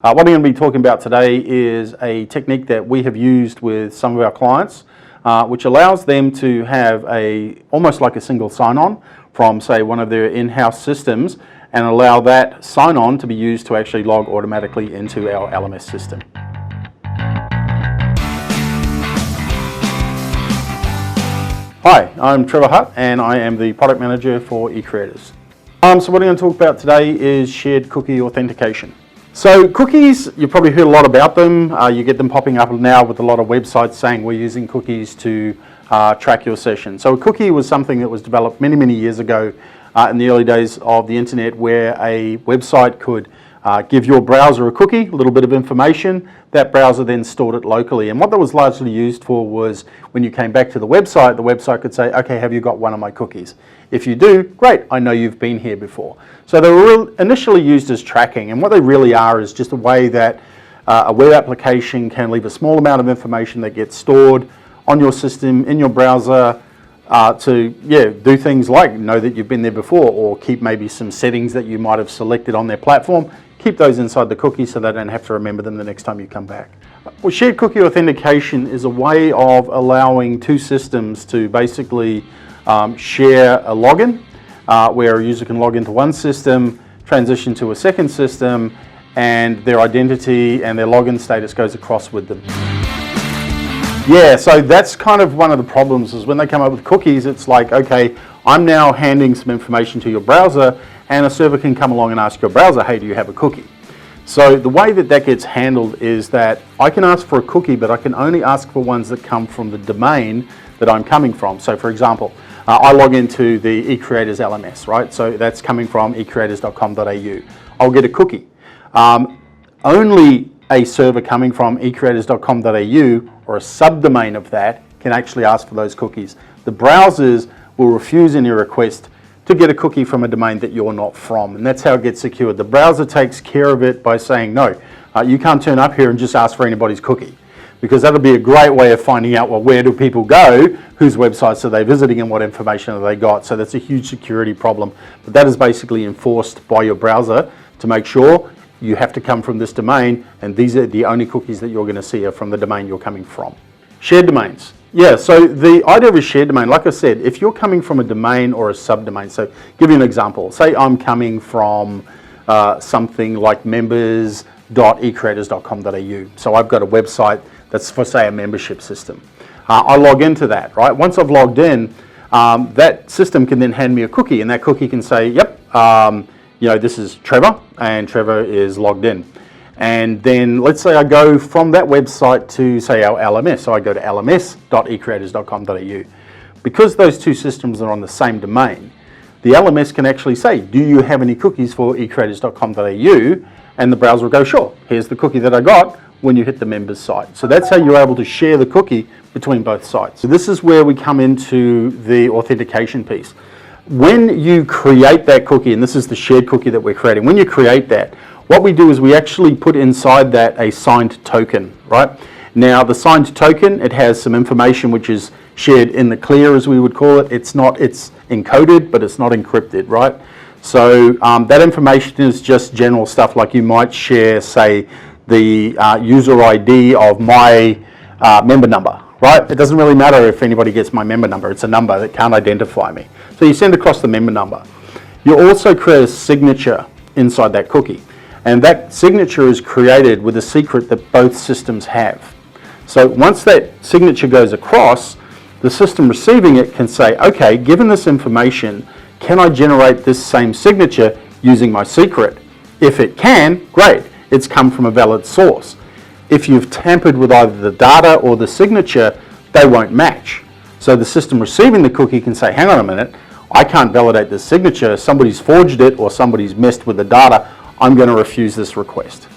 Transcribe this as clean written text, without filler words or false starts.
What I'm going to be talking about today is a technique that we have used with some of our clients, which allows them to have almost like a single sign-on from, say, one of their in-house systems, and allow that sign-on to be used to actually log automatically into our LMS system. Hi, I'm Trevor Hutt and I am the product manager for eCreators. So what I'm going to talk about today is shared cookie authentication. So cookies, you've probably heard a lot about them. You get them popping up now with a lot of websites saying we're using cookies to track your session. So a cookie was something that was developed many, many years ago in the early days of the internet, where a website could give your browser a cookie, a little bit of information. That browser then stored it locally. And what that was largely used for was when you came back to the website could say, okay, have you got one of my cookies? If you do, great, I know you've been here before. So they were initially used as tracking, and what they really are is just a way that a web application can leave a small amount of information that gets stored on your system, in your browser, to do things like know that you've been there before, or keep maybe some settings that you might have selected on their platform. Keep those inside the cookie so they don't have to remember them the next time you come back. Well, shared cookie authentication is a way of allowing two systems to basically share a login, where a user can log into one system, transition to a second system, and their identity and their login status goes across with them. Yeah, so that's kind of one of the problems, is when they come up with cookies, it's like, okay, I'm now handing some information to your browser, and a server can come along and ask your browser, hey, do you have a cookie? So the way that that gets handled is that I can ask for a cookie, but I can only ask for ones that come from the domain that I'm coming from. So for example, I log into the eCreators LMS, right? So that's coming from ecreators.com.au. I'll get a cookie. Only a server coming from ecreators.com.au or a subdomain of that can actually ask for those cookies. The browsers will refuse any request to get a cookie from a domain that you're not from, and that's how it gets secured. The browser takes care of it by saying, no, you can't turn up here and just ask for anybody's cookie, because that'll be a great way of finding out, well, where do people go, whose websites are they visiting, and what information have they got. So that's a huge security problem, but that is basically enforced by your browser to make sure you have to come from this domain, and these are the only cookies that you're going to see are from the domain you're coming from. Shared domains. Yeah, so the idea of a shared domain, like I said, if you're coming from a domain or a subdomain, so give you an example. Say I'm coming from something like members.ecreators.com.au. So I've got a website that's for, say, a membership system. I log into that, right? Once I've logged in, that system can then hand me a cookie, and that cookie can say, yep, this is Trevor, and Trevor is logged in. And then let's say I go from that website to, say, our LMS. So I go to lms.ecreators.com.au. Because those two systems are on the same domain, the LMS can actually say, do you have any cookies for ecreators.com.au? And the browser will go, sure, here's the cookie that I got when you hit the members site. So that's how you're able to share the cookie between both sites. So this is where we come into the authentication piece. When you create that cookie, and this is the shared cookie that we're creating, when you create that, what we do is we actually put inside that a signed token, right? Now the signed token, it has some information which is shared in the clear, as we would call it. It's encoded, but it's not encrypted, right? So that information is just general stuff, like you might share, say, the user ID of my member number, right? It doesn't really matter if anybody gets my member number. It's a number that can't identify me. So you send across the member number. You also create a signature inside that cookie. And that signature is created with a secret that both systems have. So once that signature goes across, the system receiving it can say, okay, given this information, can I generate this same signature using my secret? If it can, great, it's come from a valid source. If you've tampered with either the data or the signature, they won't match. So the system receiving the cookie can say, hang on a minute, I can't validate this signature, somebody's forged it or somebody's messed with the data, I'm going to refuse this request.